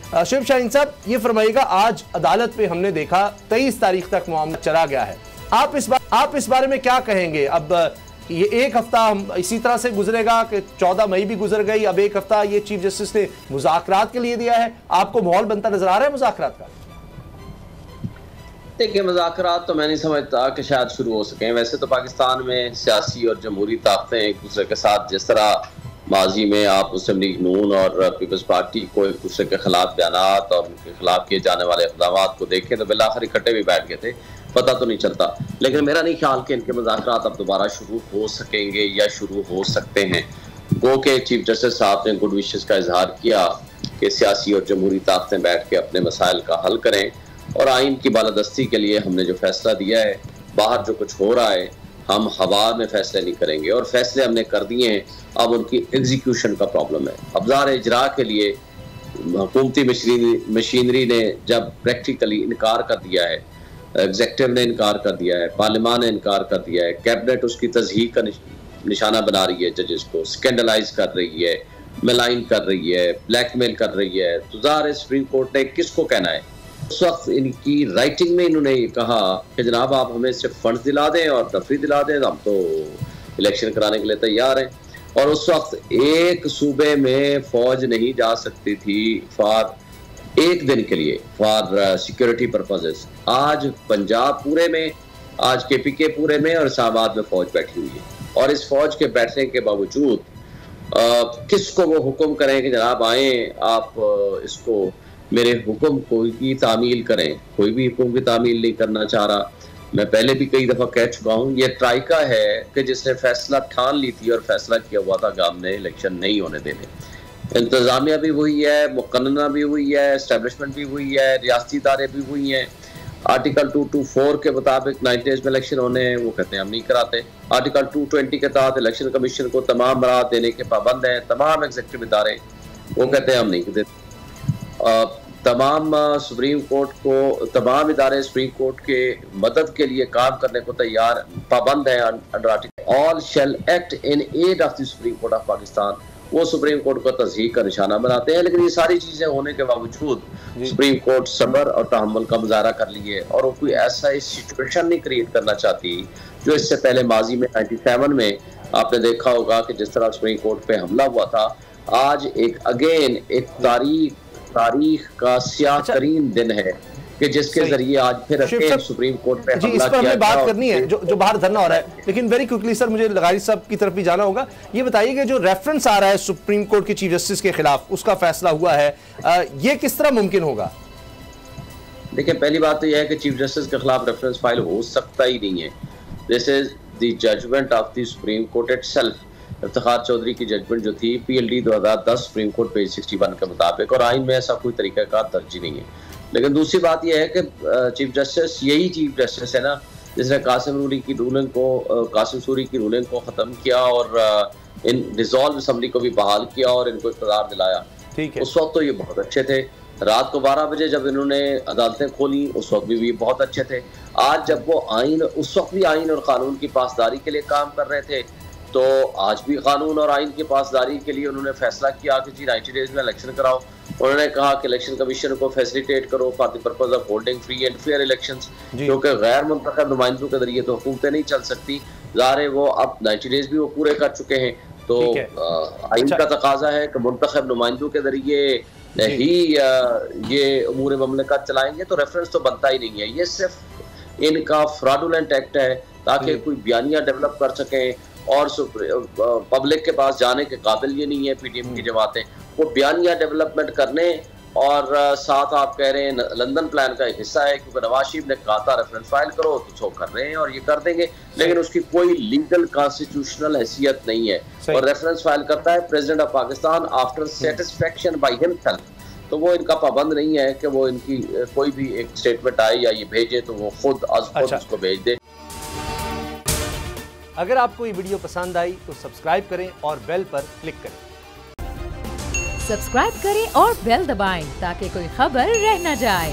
शिव शाहीन साहब, ये फरमाइएगा, आज अदालत में हमने देखा 23 तारीख तक मामला चला गया है, आप इस बारे में क्या कहेंगे? अब ये एक हफ्ता हम इसी तरह से गुजरेगा कि 14 मई भी गुजर गई, अब एक हफ्ता ये चीफ जस्टिस ने मुज़ाकरात के लिए दिया है, आपको माहौल बनता नजर आ रहा है मुज़ाकरात का? देखिए, मुज़ाकरात तो मैं नहीं समझता कि शायद शुरू हो सकें। वैसे तो पाकिस्तान में सियासी और जमहूरी ताकतें एक दूसरे के साथ, जिस तरह माजी में आप मुस्लिम लीग नून और पीपल्स पार्टी को एक दूसरे के खिलाफ बयानात और उनके खिलाफ किए जाने वाले इक़दाम को देखें तो बिलाखिर इकट्ठे भी बैठ गए थे, पता तो नहीं चलता। लेकिन मेरा नहीं ख्याल कि इनके मुज़ाकरात अब दोबारा शुरू हो सकेंगे या शुरू हो सकते हैं। गो के चीफ जस्टिस साहब ने गुड विशेस का इजहार किया कि सियासी और जमहूरी ताकतें बैठ के अपने मसाइल का हल करें, और आइन की बालादस्ती के लिए हमने जो फैसला दिया है, बाहर जो कुछ हो रहा है हम हवा में फैसले नहीं करेंगे, और फैसले हमने कर दिए हैं, अब उनकी एग्जीक्यूशन का प्रॉब्लम है। अब्ज़ार इजरा के लिए हुकूमती मशीनरी ने जब प्रैक्टिकली इनकार कर दिया है, एग्जेक्टिव ने इनकार कर दिया है, पार्लियामान ने इनकार कर दिया है, कैबिनेट उसकी तज़हीक का निशाना बना रही है, जजेस को स्कैंडलाइज कर रही है, मलाइन कर रही है, ब्लैकमेल कर रही है, तो ज़ाहिर सुप्रीम कोर्ट ने किसको कहना है? उस वक्त इनकी राइटिंग में इन्होंने ये कहा कि जनाब आप हमें सिर्फ फंड दिला दें और तफरी दिला दें, हम तो इलेक्शन कराने के लिए तैयार हैं। और उस वक्त एक सूबे में फौज नहीं जा सकती थी फॉर एक दिन के लिए, फॉर सिक्योरिटी पर्पजेस। आज पंजाब पूरे में, आज KPK पूरे में और इस्लामाबाद में फौज बैठी हुई है, और इस फौज के बैठने के बावजूद किसको वो हुक्म करें कि जनाब आए आप इसको मेरे हुक्म की तामील करें। कोई भी हुक्म की तामील नहीं करना चाह रहा। मैं पहले भी कई दफ़ा कह चुका हूँ, ये ट्राइका है कि जिसने फैसला ठान ली थी और फैसला किया हुआ था कि हमने इलेक्शन नहीं होने देने। इंतज़ामिया भी हुई है, मुकन्ना भी हुई है, एस्टेब्लिशमेंट भी हुई है, रियासती इदारे भी हुई हैं। आर्टिकल 224 के मुताबिक 90 डेज में इलेक्शन होने हैं, वो कहते हैं हम नहीं कराते। आर्टिकल 220 के तहत इलेक्शन कमीशन को तमाम बरात देने के पाबंद हैं तमाम एग्जीक्यूटिव इदारे, वो कहते हैं हम नहीं देते। तमाम सुप्रीम कोर्ट को, तमाम इदारे सुप्रीम कोर्ट के मदद के लिए काम करने को तैयार, पाबंद है under article all shell act in aid of the supreme court of Pakistan. वो सुप्रीम कोर्ट को तज़हीक का निशाना बनाते हैं, लेकिन ये सारी चीज़ें होने के बावजूद सुप्रीम कोर्ट सब्र और तहम्मुल का मुजाहरा कर लिए, और वो कोई ऐसा सिचुएशन नहीं क्रिएट करना चाहती जो इससे पहले माजी में 97 में आपने देखा होगा कि जिस तरह सुप्रीम कोर्ट पे हमला हुआ था। आज एक अगेन एक तारीख का स्याह तरीन दिन है कि जिसके जरिए आज फिर सुप्रीम कोर्ट पे जी, इस पर हमें बात करनी है जो बाहर धरना हो रहा है। लेकिन वेरी क्विकली सर, मुझे लगारी साहब की तरफ भी जाना होगा। ये बताइए कि जो रेफरेंस आ रहा है सुप्रीम कोर्ट के चीफ जस्टिस के खिलाफ, उसका फैसला हुआ है, ये किस तरह मुमकिन होगा? देखिए, पहली बात तो यह है कि चीफ जस्टिस के खिलाफ रेफरेंस फाइल हो सकता ही नहीं है। This is the judgment of the supreme court itself. Iftikhar Chaudhry की जजमेंट जो थी PLD 2010 सुप्रीम कोर्ट पेज 61 के मुताबिक, और आइन में ऐसा कोई तरीक़ाकार दर्ज नहीं है। लेकिन दूसरी बात यह है कि चीफ जस्टिस यही चीफ जस्टिस है ना जिसने कासिम सूरी की रूलिंग को ख़त्म किया और इन डिसॉल्व असम्बली को भी बहाल किया और इनको इक़्तिदार दिलाया। ठीक है, उस वक्त तो ये बहुत अच्छे थे। रात को 12 बजे जब इन्होंने अदालतें खोली, उस वक्त भी बहुत अच्छे थे। आज जब वो आइन, उस वक्त भी आइन और कानून की पासदारी के लिए काम कर रहे थे, तो आज भी कानून और आइन की पासदारी के लिए उन्होंने फैसला किया कि जी 90 डेज में इलेक्शन कराओ। उन्होंने कहा कि इलेक्शन कमीशन को फैसिलिटेट करो for the purpose of holding free and fair elections, क्योंकि गैर मुंतखब नुमाइंदों के जरिए तो हुकूमतें नहीं चल सकती। ज़ाहिर है वो अब 90 डेज भी वो पूरे कर चुके हैं, तो आइन का तकाजा है कि मुंतखब नुमाइंदों के जरिए ही ये उमूर ममलकत चलाएंगे, तो रेफरेंस तो बनता ही नहीं है। ये सिर्फ इनका फ्रॉडुलेंट एक्ट है ताकि कोई बयानिया डेवलप कर सकें, और पब्लिक के पास जाने के काबिल ये नहीं है PTM की जमातें वो बयानिया डेवलपमेंट करने। और साथ आप कह रहे हैं लंदन प्लान का एक हिस्सा है, क्योंकि नवाज शरीफ ने कहा था रेफरेंस फाइल करो, तो सो कर रहे हैं और ये कर देंगे, लेकिन उसकी कोई लीगल कॉन्स्टिट्यूशनल हैसियत नहीं है। और रेफरेंस फाइल करता है president of Pakistan after satisfaction by himself, तो वो इनका पाबंद नहीं है कि वो इनकी कोई भी एक स्टेटमेंट आए या ये भेजे तो वो खुद उसको भेज दे। अगर आपको ये वीडियो पसंद आई तो सब्सक्राइब करें और बेल पर क्लिक करें। सब्सक्राइब करें और बेल दबाएं ताकि कोई खबर रह न जाए।